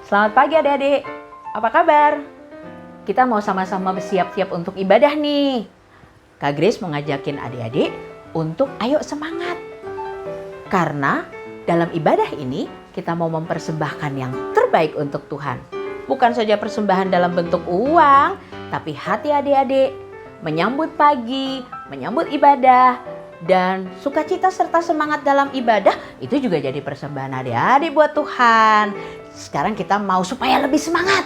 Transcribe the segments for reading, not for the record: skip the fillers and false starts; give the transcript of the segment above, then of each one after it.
Selamat pagi adik-adik, apa kabar? Kita mau sama-sama bersiap-siap untuk ibadah nih. Kak Grace mau ngajakin adik-adik untuk ayo semangat. Karena dalam ibadah ini kita mau mempersembahkan yang terbaik untuk Tuhan. Bukan saja persembahan dalam bentuk uang, tapi hati adik-adik, menyambut pagi, menyambut ibadah, dan sukacita serta semangat dalam ibadah itu juga jadi persembahan adik-adik buat Tuhan. Sekarang kita mau supaya lebih semangat.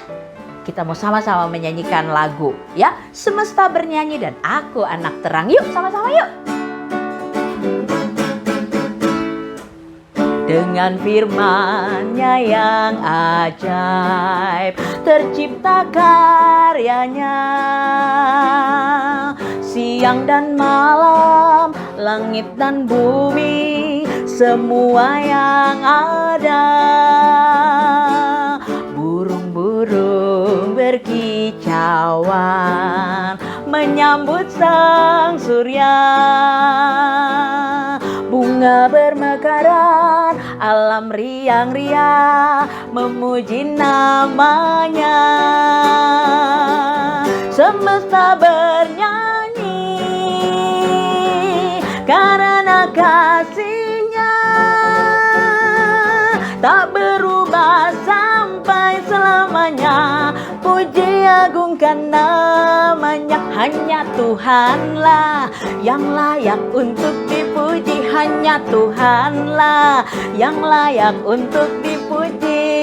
Kita mau sama-sama menyanyikan lagu ya. Semesta bernyanyi dan aku anak terang. Yuk sama-sama yuk. Dengan firman-Nya yang ajaib tercipta karyanya. Siang dan malam, langit dan bumi, semua yang ada. Burung-burung berkicauan menyambut sang surya. Bunga bermekaran, alam riang-riang memuji namanya. Semesta bernyanyi karena kasih-Nya tak berubah sampai selamanya. Puji agungkan namanya. Hanya Tuhanlah yang layak untuk dipuji. Hanya Tuhanlah yang layak untuk dipuji.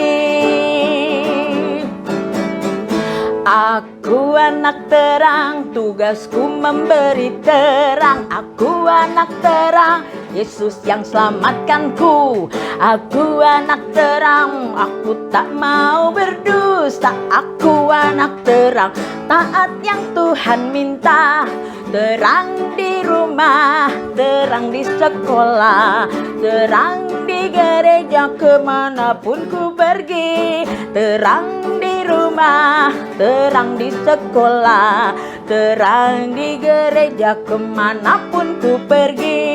Aku anak terang, tugasku memberi terang. Aku anak terang, Yesus yang selamatkanku. Aku anak terang, aku tak mau berdusta. Aku anak terang, taat yang Tuhan minta. Terang di rumah, terang di sekolah, terang di gereja kemanapun ku pergi. Terang di rumah, terang di sekolah, terang di gereja kemanapun ku pergi.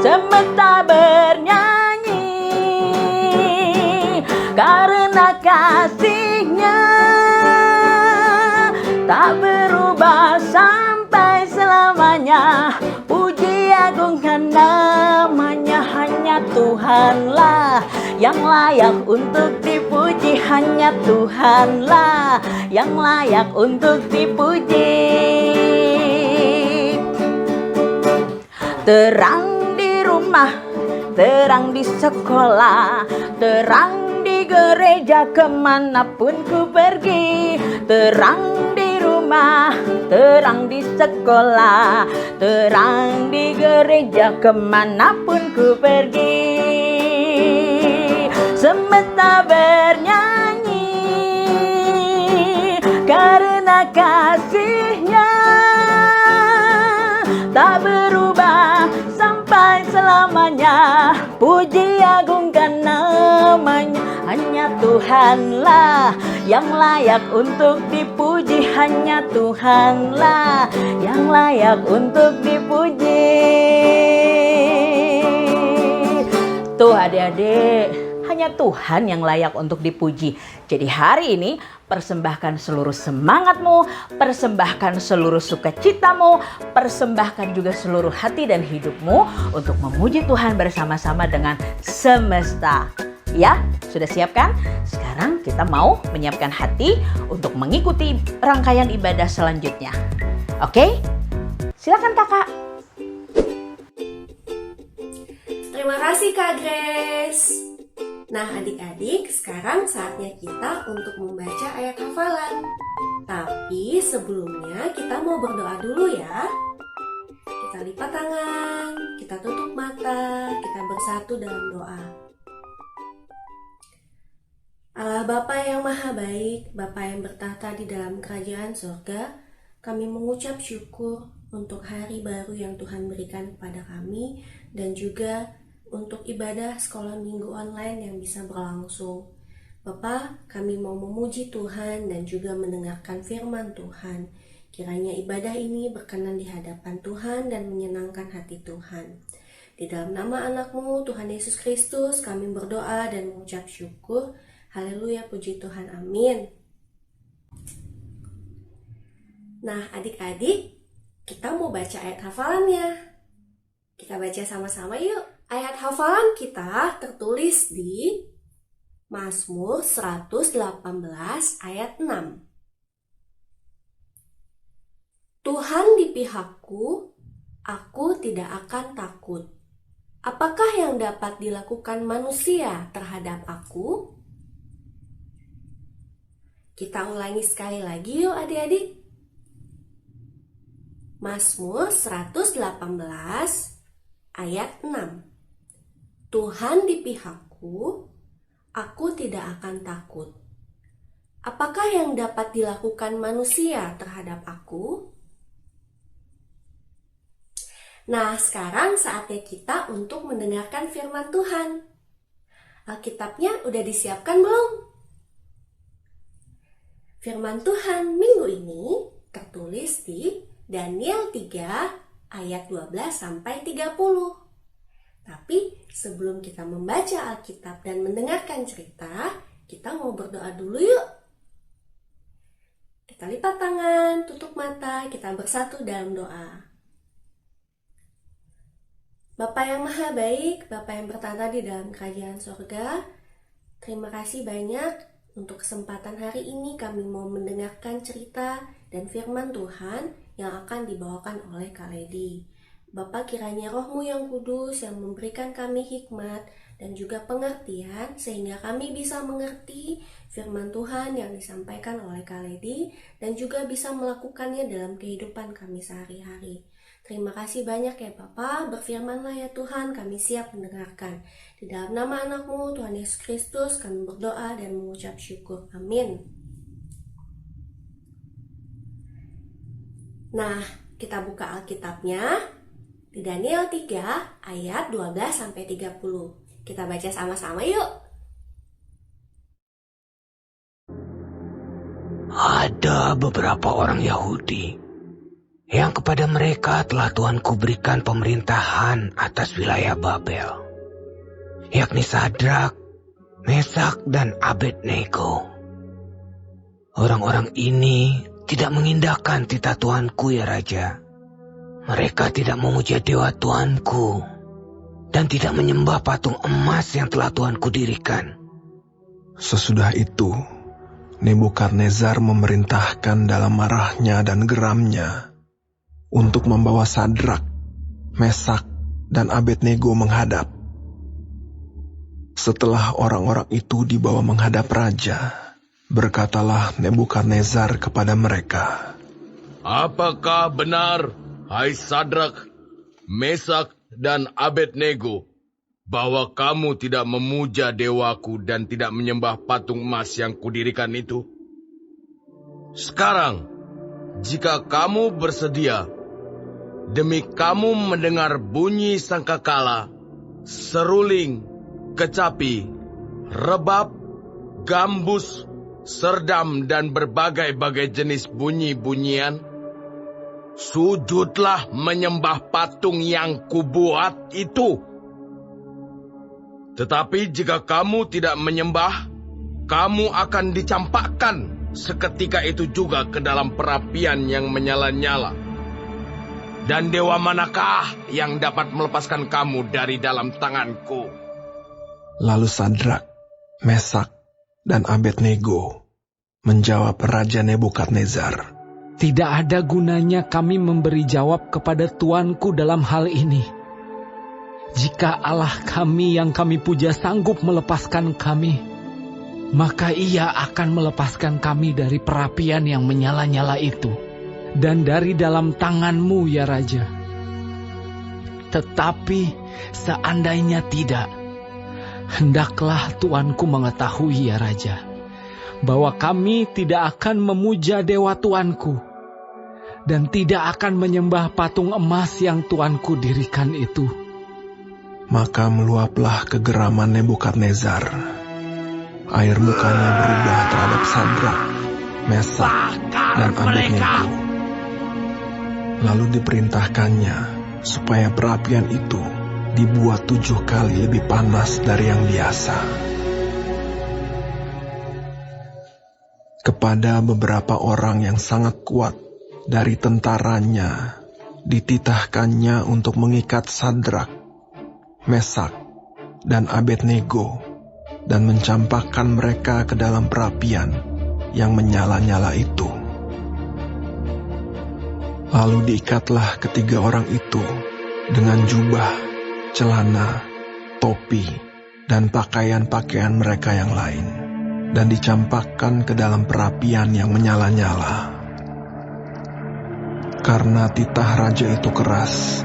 Semesta bernyanyi karena kasih-Nya tak berubah sampai selamanya. Puji agungkan namanya. Hanya Tuhanlah yang layak untuk dipuji. Hanya Tuhanlah yang layak untuk dipuji. Terang di rumah, terang di sekolah, terang di gereja kemanapun ku pergi. Terang di rumah, terang di sekolah, terang di gereja kemanapun ku pergi. Semesta bernyanyi karena kasih-Nya tak berubah sampai selamanya. Puji agungkan namanya. Hanya Tuhanlah yang layak untuk dipuji. Hanya Tuhanlah yang layak untuk dipuji. Tuh adik-adik, hanya Tuhan yang layak untuk dipuji. Jadi hari ini persembahkan seluruh semangatmu, persembahkan seluruh sukacitamu, persembahkan juga seluruh hati dan hidupmu untuk memuji Tuhan bersama-sama dengan semesta. Ya, sudah siap kan? Sekarang kita mau menyiapkan hati untuk mengikuti rangkaian ibadah selanjutnya. Oke? Silakan kakak. Terima kasih Kak Grace. Nah adik-adik, sekarang saatnya kita untuk membaca ayat hafalan. Tapi sebelumnya kita mau berdoa dulu ya. Kita lipat tangan, kita tutup mata, kita bersatu dalam doa. Allah Bapa yang Maha Baik, Bapa yang bertahta di dalam kerajaan surga, kami mengucap syukur untuk hari baru yang Tuhan berikan kepada kami dan juga untuk ibadah sekolah minggu online yang bisa berlangsung. Bapa, kami mau memuji Tuhan dan juga mendengarkan firman Tuhan. Kiranya ibadah ini berkenan di hadapan Tuhan dan menyenangkan hati Tuhan. Di dalam nama anakmu, Tuhan Yesus Kristus, kami berdoa dan mengucap syukur. Haleluya, puji Tuhan, amin. Nah, adik-adik, kita mau baca ayat hafalannya. Kita baca sama-sama yuk. Ayat hafalan kita tertulis di Mazmur 118 ayat 6. Tuhan di pihakku, aku tidak akan takut. Apakah yang dapat dilakukan manusia terhadap aku? Kita ulangi sekali lagi yuk adik-adik. Mazmur 118 ayat 6. Tuhan di pihakku, aku tidak akan takut. Apakah yang dapat dilakukan manusia terhadap aku? Nah, sekarang saatnya kita untuk mendengarkan firman Tuhan. Alkitabnya udah disiapkan belum? Firman Tuhan minggu ini tertulis di Daniel 3 ayat 12-30. Tapi sebelum kita membaca Alkitab dan mendengarkan cerita, kita mau berdoa dulu yuk. Kita lipat tangan, tutup mata, kita bersatu dalam doa. Bapa yang maha baik, Bapa yang bertata di dalam kerajaan sorga, terima kasih banyak untuk kesempatan hari ini kami mau mendengarkan cerita dan firman Tuhan yang akan dibawakan oleh Kak Lady. Bapa, kiranya roh-Mu yang kudus yang memberikan kami hikmat dan juga pengertian sehingga kami bisa mengerti firman Tuhan yang disampaikan oleh Kak Lady dan juga bisa melakukannya dalam kehidupan kami sehari-hari. Terima kasih banyak ya Bapa, berfirmanlah ya Tuhan, kami siap mendengarkan. Di dalam nama anakmu, Tuhan Yesus Kristus, kami berdoa dan mengucap syukur. Amin. Nah, kita buka Alkitabnya di Daniel 3 ayat 12-30. Kita baca sama-sama yuk. Ada beberapa orang Yahudi yang kepada mereka telah Tuhanku berikan pemerintahan atas wilayah Babel, yakni Sadrak, Mesak, dan Abednego. Orang-orang ini tidak mengindahkan titah Tuanku ya Raja. Mereka tidak memuja dewa Tuanku dan tidak menyembah patung emas yang telah Tuanku dirikan. Sesudah itu, Nebukadnezar memerintahkan dalam marahnya dan geramnya untuk membawa Sadrak, Mesak, dan Abednego menghadap. Setelah orang-orang itu dibawa menghadap raja, berkatalah Nebukadnezar kepada mereka, "Apakah benar, hai Sadrak, Mesak, dan Abednego, bahwa kamu tidak memuja dewaku dan tidak menyembah patung emas yang kudirikan itu? Sekarang, jika kamu bersedia, demi kamu mendengar bunyi sangkakala, seruling, kecapi, rebab, gambus, serdam, dan berbagai-bagai jenis bunyi-bunyian, sujudlah menyembah patung yang kubuat itu. Tetapi jika kamu tidak menyembah, kamu akan dicampakkan seketika itu juga ke dalam perapian yang menyala-nyala. Dan dewa manakah yang dapat melepaskan kamu dari dalam tanganku?" Lalu Sadrak, Mesak, dan Abednego menjawab Raja Nebukadnezar, "Tidak ada gunanya kami memberi jawab kepada Tuanku dalam hal ini. Jika Allah kami yang kami puja sanggup melepaskan kami, maka Ia akan melepaskan kami dari perapian yang menyala-nyala itu dan dari dalam tangan-Mu ya Raja. Tetapi seandainya tidak, hendaklah Tuanku mengetahui ya Raja, bahwa kami tidak akan memuja dewa Tuanku dan tidak akan menyembah patung emas yang Tuanku dirikan itu." Maka meluaplah kegeraman Nebukadnezar. Air mukanya berubah terhadap Sadrak, Mesak, dan Abednego. Lalu diperintahkannya supaya perapian itu dibuat 7 kali lebih panas dari yang biasa. Kepada beberapa orang yang sangat kuat dari tentaranya, dititahkannya untuk mengikat Sadrak, Mesak, dan Abednego dan mencampakkan mereka ke dalam perapian yang menyala-nyala itu. Lalu diikatlah ketiga orang itu dengan jubah, celana, topi, dan pakaian-pakaian mereka yang lain, dan dicampakkan ke dalam perapian yang menyala-nyala. Karena titah raja itu keras,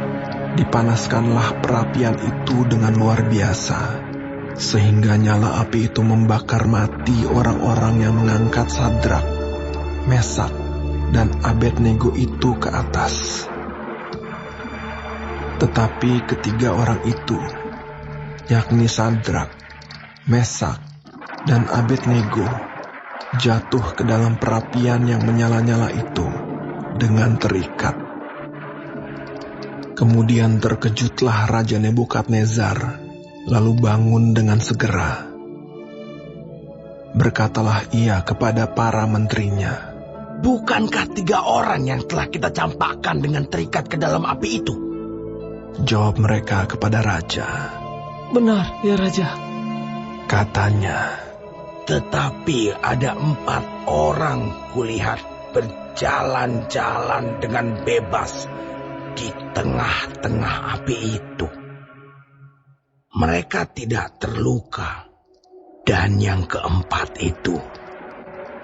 dipanaskanlah perapian itu dengan luar biasa, sehingga nyala api itu membakar mati orang-orang yang mengangkat Sadrak, Mesak, dan Abednego itu ke atas. Tetapi ketiga orang itu, yakni Sadrak, Mesak, dan Abednego, jatuh ke dalam perapian yang menyala-nyala itu dengan terikat. Kemudian terkejutlah Raja Nebukadnezar, lalu bangun dengan segera. Berkatalah ia kepada para menterinya, Bukankah 3 orang yang telah kita campakkan dengan terikat ke dalam api itu? jawab mereka kepada raja. Benar, ya Raja. Katanya, Tetapi ada 4 orang kulihat berjalan-jalan dengan bebas di tengah-tengah api itu. Mereka tidak terluka. Dan yang keempat itu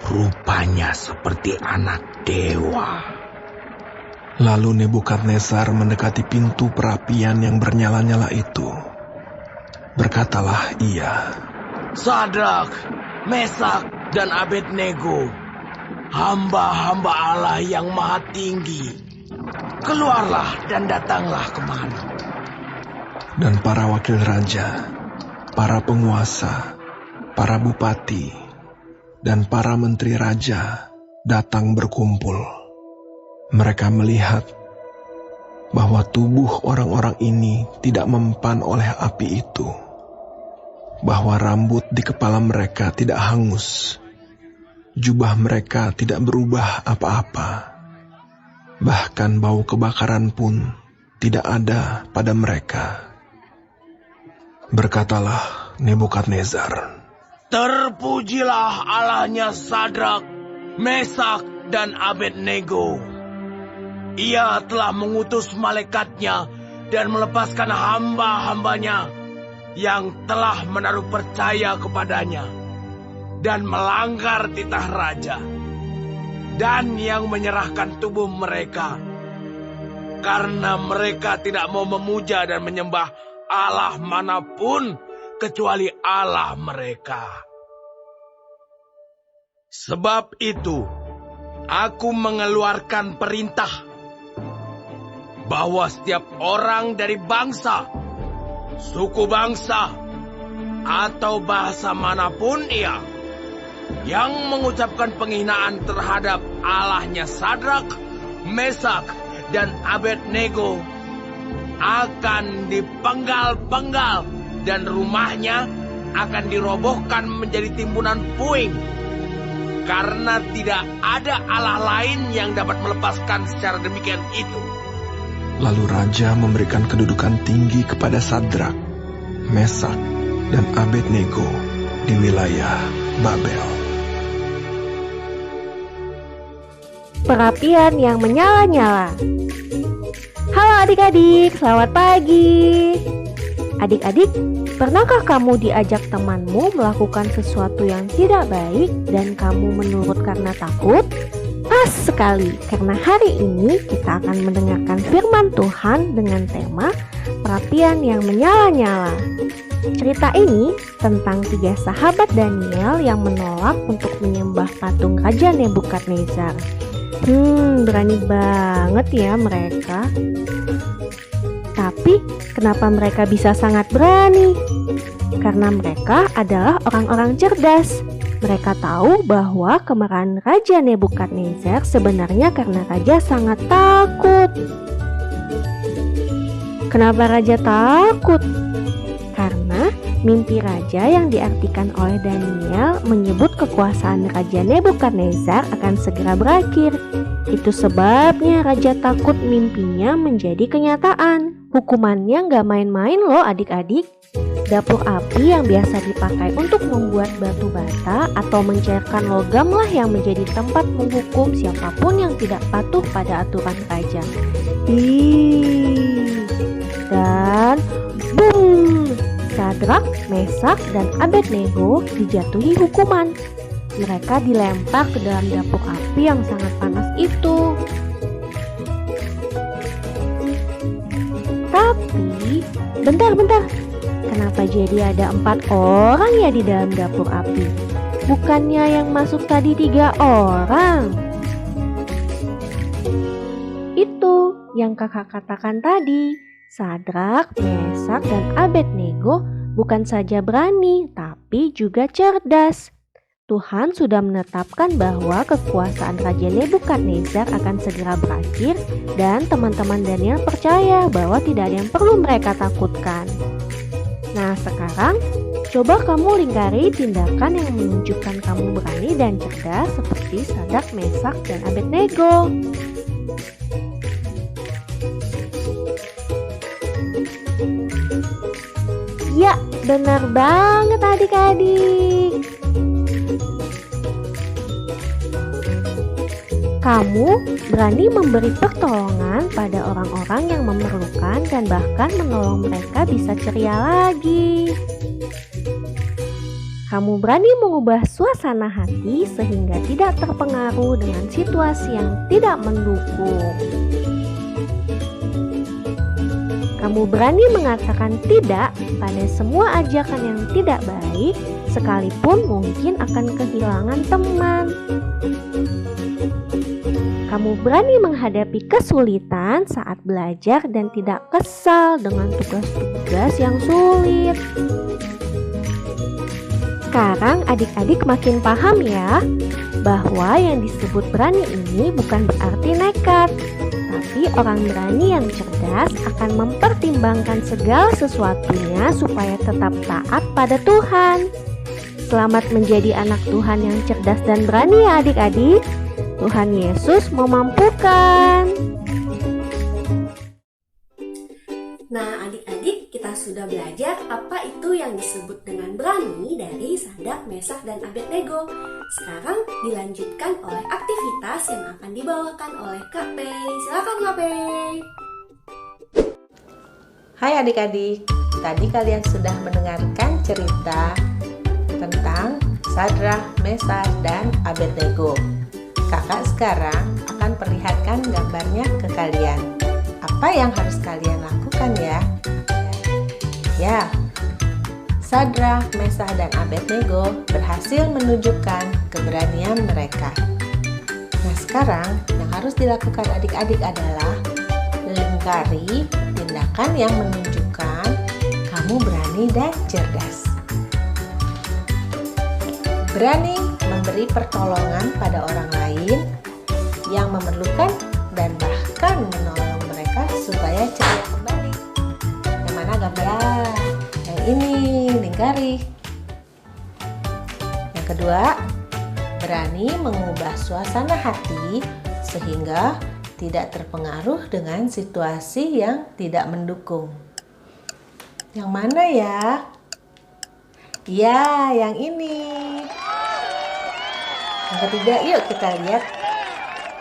rupanya seperti anak dewa. lalu Nebukadnezar mendekati pintu perapian yang bernyala-nyala itu. Berkatalah ia, Sadrak, Mesak, dan Abednego, hamba-hamba Allah yang maha tinggi, keluarlah dan datanglah kemari. dan para wakil raja, para penguasa, para bupati, dan para menteri raja datang berkumpul. Mereka melihat bahwa tubuh orang-orang ini tidak mempan oleh api itu, bahwa rambut di kepala mereka tidak hangus, jubah mereka tidak berubah apa-apa, bahkan bau kebakaran pun tidak ada pada mereka. Berkatalah Nebukadnezar, Terpujilah Allahnya Sadrak, Mesak, dan Abednego. Ia telah mengutus malaikatnya dan melepaskan hamba-hambanya yang telah menaruh percaya kepadanya dan melanggar titah raja, dan yang menyerahkan tubuh mereka karena mereka tidak mau memuja dan menyembah Allah manapun kecuali Allah mereka. Sebab itu, aku mengeluarkan perintah bahwa setiap orang dari bangsa, suku bangsa, atau bahasa manapun ia yang mengucapkan penghinaan terhadap Allahnya Sadrak, Mesak, dan Abednego akan dipenggal-penggal dan rumahnya akan dirobohkan menjadi timbunan puing, karena tidak ada Allah lain yang dapat melepaskan secara demikian itu. Lalu raja memberikan kedudukan tinggi kepada Sadrak, Mesak, dan Abednego di wilayah Babel. Perapian yang menyala-nyala. Halo adik-adik, selamat pagi. Adik-adik, pernahkah kamu diajak temanmu melakukan sesuatu yang tidak baik dan kamu menurut karena takut? Pas sekali, karena hari ini kita akan mendengarkan firman Tuhan dengan tema perapian yang menyala-nyala. Cerita ini tentang 3 sahabat Daniel yang menolak untuk menyembah patung Raja Nebukadnezar. Berani banget ya mereka. Tapi kenapa mereka bisa sangat berani? Karena mereka adalah orang-orang cerdas. Mereka tahu bahwa kemarahan Raja Nebukadnezar sebenarnya karena raja sangat takut. Kenapa raja takut? Karena mimpi raja yang diartikan oleh Daniel menyebut kekuasaan Raja Nebukadnezar akan segera berakhir. Itu sebabnya raja takut mimpinya menjadi kenyataan. Hukumannya nggak main-main loh adik-adik. Dapur api yang biasa dipakai untuk membuat batu bata atau mencairkan logam lah yang menjadi tempat menghukum siapapun yang tidak patuh pada aturan raja. Dan boom! Sadrak, Mesak, dan Abednego dijatuhi hukuman. Mereka dilempar ke dalam dapur api yang sangat panas itu. Tapi, bentar. Kenapa jadi ada 4 orang ya di dalam dapur api? Bukannya yang masuk tadi 3 orang? Itu yang kakak katakan tadi. Sadrak, Mesak, dan Abednego bukan saja berani, tapi juga cerdas. Tuhan sudah menetapkan bahwa kekuasaan Raja Nebukadnezar akan segera berakhir dan teman-teman Daniel percaya bahwa tidak ada yang perlu mereka takutkan. Nah, sekarang coba kamu lingkari tindakan yang menunjukkan kamu berani dan cerdas seperti Sadrak, Mesak, dan Abednego. Ya, benar banget adik-adik. Kamu berani memberi pertolongan pada orang-orang yang memerlukan dan bahkan menolong mereka bisa ceria lagi. Kamu berani mengubah suasana hati sehingga tidak terpengaruh dengan situasi yang tidak mendukung. Kamu berani mengatakan tidak pada semua ajakan yang tidak baik, sekalipun mungkin akan kehilangan teman. Kamu berani menghadapi kesulitan saat belajar dan tidak kesal dengan tugas-tugas yang sulit. Sekarang adik-adik makin paham ya, bahwa yang disebut berani ini bukan berarti nekat. Tapi orang berani yang cerdas akan mempertimbangkan segala sesuatunya supaya tetap taat pada Tuhan. Selamat menjadi anak Tuhan yang cerdas dan berani ya adik-adik. Tuhan Yesus memampukan. Nah, adik-adik, kita sudah belajar apa itu yang disebut dengan berani dari Sadrak, Mesak, dan Abednego. Sekarang dilanjutkan oleh aktivitas yang akan dibawakan oleh Kak Pei. Silakan Kak Pei. Hai adik-adik, tadi kalian sudah mendengarkan cerita tentang Sadrak, Mesak, dan Abednego. Kakak sekarang akan perlihatkan gambarnya ke kalian. Apa yang harus kalian lakukan ya? Ya, Sadrak, Mesak, dan Abednego berhasil menunjukkan keberanian mereka. Nah, sekarang yang harus dilakukan adik-adik adalah lingkari tindakan yang menunjukkan kamu berani dan cerdas. Berani memberi pertolongan pada orang lain yang memerlukan dan bahkan menolong mereka supaya ceria kembali. Yang mana gambar? Yang ini, lingkari. Yang kedua, berani mengubah suasana hati sehingga tidak terpengaruh dengan situasi yang tidak mendukung. Yang mana ya? Ya, yang ini. Yang ketiga, yuk kita lihat.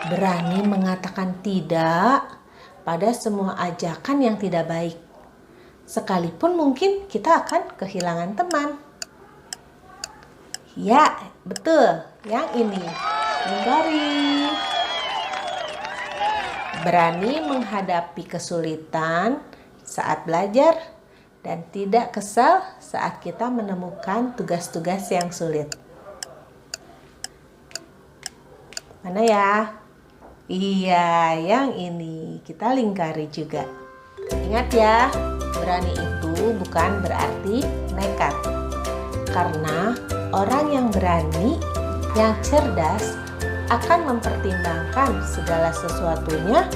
Berani mengatakan tidak pada semua ajakan yang tidak baik. Sekalipun mungkin kita akan kehilangan teman. Ya, betul. Yang ini. Lingkari. Berani menghadapi kesulitan saat belajar dan tidak kesal saat kita menemukan tugas-tugas yang sulit. Mana ya? Iya, yang ini. Kita lingkari juga. Ingat ya, berani itu bukan berarti nekat. Karena orang yang berani, yang cerdas, akan mempertimbangkan segala sesuatunya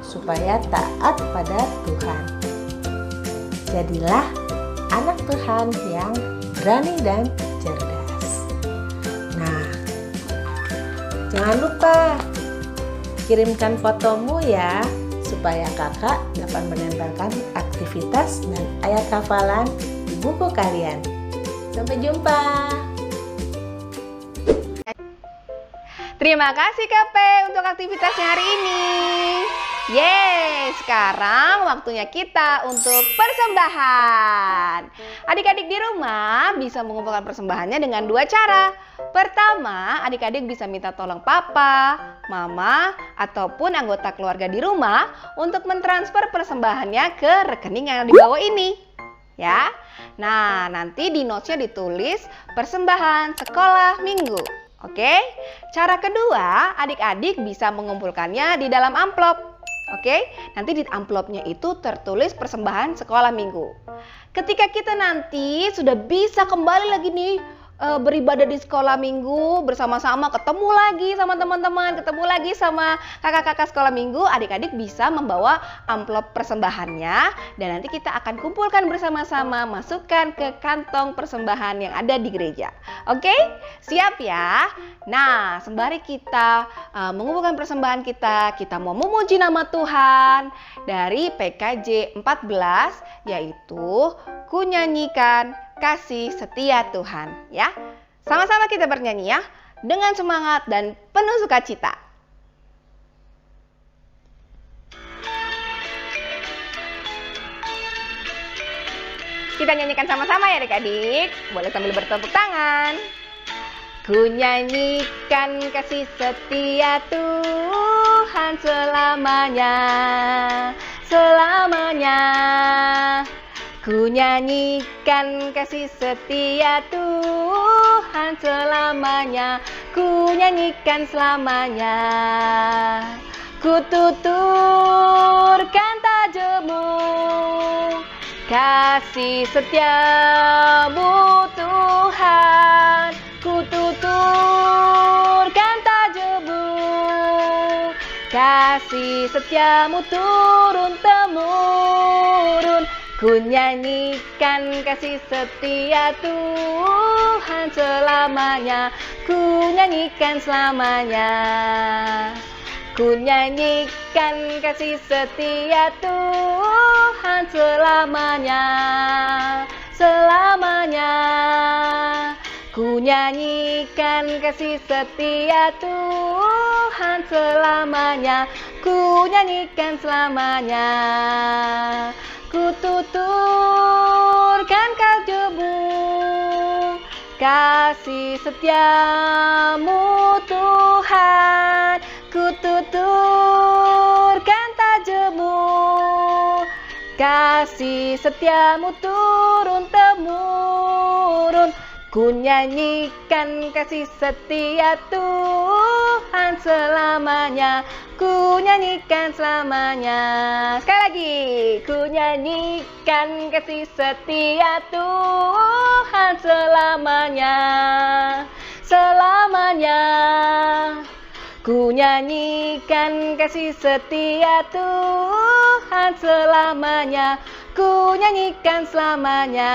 supaya taat pada Tuhan. Jadilah anak Tuhan yang berani dan cerdas. Nah, jangan lupa kirimkan fotomu ya, supaya kakak dapat menempelkan aktivitas dan ayat hafalan di buku kalian. Sampai jumpa. Terima kasih KP untuk aktivitasnya hari ini. Yeay, sekarang waktunya kita untuk persembahan. Adik-adik di rumah bisa mengumpulkan persembahannya dengan dua cara. Pertama, adik-adik bisa minta tolong papa, mama, ataupun anggota keluarga di rumah untuk mentransfer persembahannya ke rekening yang di bawah ini. Ya, nah nanti di notes-nya ditulis persembahan sekolah minggu. Oke, cara kedua, adik-adik bisa mengumpulkannya di dalam amplop. Oke, nanti di amplopnya itu tertulis persembahan sekolah minggu. Ketika kita nanti sudah bisa kembali lagi nih beribadah di sekolah minggu bersama-sama, ketemu lagi sama teman-teman, ketemu lagi sama kakak-kakak sekolah minggu, adik-adik bisa membawa amplop persembahannya dan nanti kita akan kumpulkan bersama-sama, masukkan ke kantong persembahan yang ada di gereja. Oke, siap ya? Nah, sembari kita mengumpulkan persembahan kita mau memuji nama Tuhan dari PKJ 14, yaitu ku nyanyikan kasih setia Tuhan, ya. Sama-sama kita bernyanyi ya, dengan semangat dan penuh sukacita. Kita nyanyikan sama-sama ya adik-adik. Boleh sambil bertepuk tangan. Ku nyanyikan kasih setia Tuhan selamanya, selamanya. Ku nyanyikan kasih setia Tuhan selamanya, ku nyanyikan selamanya. Ku tuturkan tajammu, kasih setiamu Tuhan. Ku tuturkan tajammu, kasih setiamu turun-temurun. Ku nyanyikan kasih setia Tuhan selamanya, ku nyanyikan selamanya. Ku nyanyikan kasih setia Tuhan selamanya, selamanya. Ku nyanyikan kasih setia Tuhan selamanya, ku nyanyikan selamanya. Ku tuturkan kalbumu, kasih setiamu Tuhan. Ku tuturkan tajammu, kasih setiamu turun-temurun. Ku nyanyikan kasih setia Tuhan selamanya, ku nyanyikan selamanya. Sekali lagi, ku nyanyikan kasih setia Tuhan selamanya, selamanya. Ku nyanyikan kasih setia Tuhan selamanya, ku nyanyikan selamanya.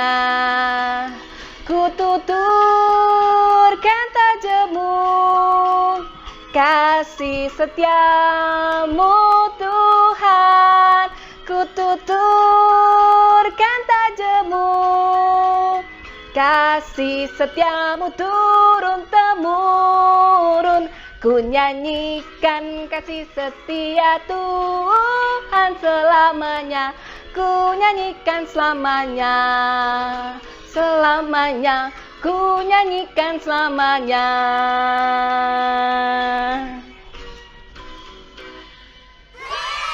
Ku tuturkan tajammu, kasih setiamu Tuhan. Ku tuturkan tajammu, kasih setiamu turun-temurun. Ku nyanyikan kasih setia Tuhan selamanya, ku nyanyikan selamanya, selamanya. Ku nyanyikan selamanya.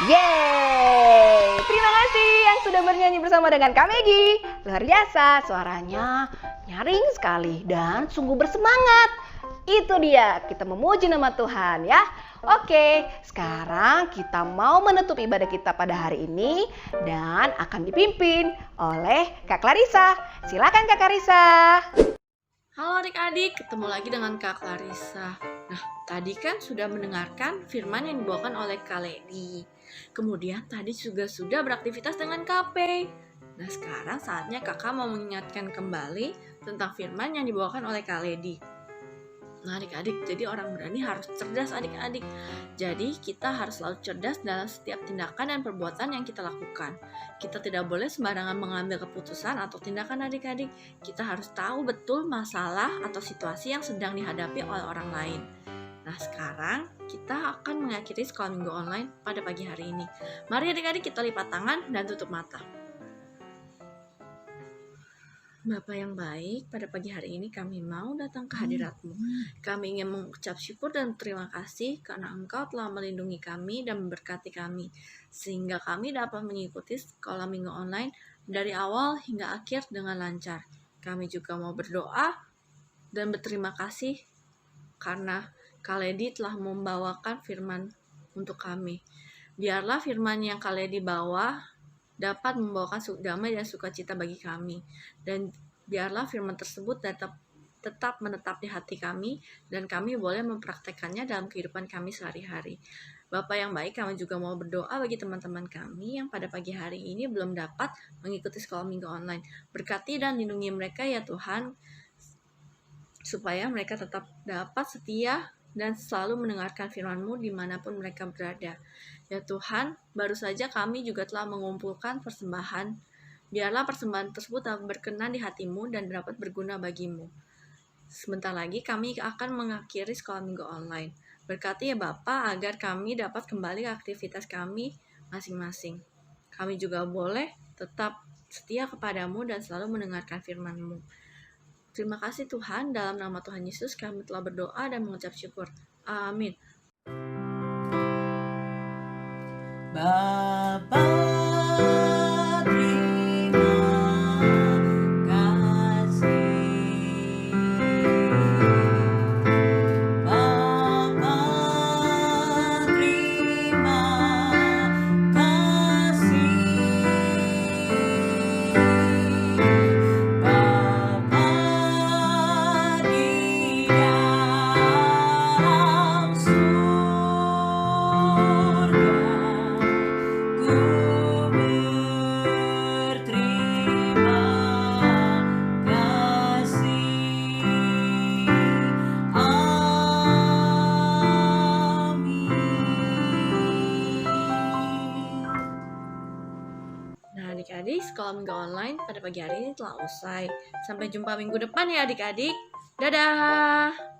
Yeay! Terima kasih yang sudah bernyanyi bersama dengan Kak Megi. Luar biasa, suaranya nyaring sekali dan sungguh bersemangat. Itu dia, kita memuji nama Tuhan ya. Oke, sekarang kita mau menutup ibadah kita pada hari ini dan akan dipimpin oleh Kak Clarissa. Silakan Kak Clarissa. Halo adik-adik, ketemu lagi dengan Kak Clarissa. Nah, tadi kan sudah mendengarkan firman yang dibawakan oleh Kak Lady. Kemudian tadi juga sudah beraktivitas dengan KP. Nah, sekarang saatnya kakak mau mengingatkan kembali tentang firman yang dibawakan oleh Kak Lady. Nah, adik-adik, jadi orang berani harus cerdas adik-adik. Jadi kita harus selalu cerdas dalam setiap tindakan dan perbuatan yang kita lakukan. Kita tidak boleh sembarangan mengambil keputusan atau tindakan adik-adik. Kita harus tahu betul masalah atau situasi yang sedang dihadapi oleh orang lain. Nah, sekarang kita akan mengakhiri sekolah minggu online pada pagi hari ini. Mari adik-adik kita lipat tangan dan tutup mata. Bapa yang baik, pada pagi hari ini kami mau datang ke hadirat-Mu. Kami ingin mengucap syukur dan terima kasih karena Engkau telah melindungi kami dan memberkati kami, sehingga kami dapat mengikuti sekolah minggu online dari awal hingga akhir dengan lancar. Kami juga mau berdoa dan berterima kasih karena Kak Lady telah membawakan firman untuk kami. Biarlah firman yang Kak Lady bawa dapat membawakan damai dan sukacita bagi kami. Dan biarlah firman tersebut tetap menetap di hati kami dan kami boleh mempraktekannya dalam kehidupan kami sehari-hari. Bapa yang baik, kami juga mau berdoa bagi teman-teman kami yang pada pagi hari ini belum dapat mengikuti sekolah minggu online. Berkati dan lindungi mereka ya Tuhan, supaya mereka tetap dapat setia dan selalu mendengarkan firman-Mu dimanapun mereka berada. Ya Tuhan, baru saja kami juga telah mengumpulkan persembahan. Biarlah persembahan tersebut dapat berkenan di hati-Mu dan dapat berguna bagi-Mu. Sebentar lagi kami akan mengakhiri sekolah minggu online. Berkati ya Bapa agar kami dapat kembali ke aktivitas kami masing-masing. Kami juga boleh tetap setia kepadamu dan selalu mendengarkan firman-Mu. Terima kasih Tuhan, dalam nama Tuhan Yesus kami telah berdoa dan mengucap syukur. Amin. Bapa, terima kasih. Bapa, terima kasih. Bapa di dalam surga, ku berterima kasih. Amin. Nah adik-adik, sekolah minggu online pada pagi hari ini telah usai. Sampai jumpa minggu depan ya adik-adik. Dadah!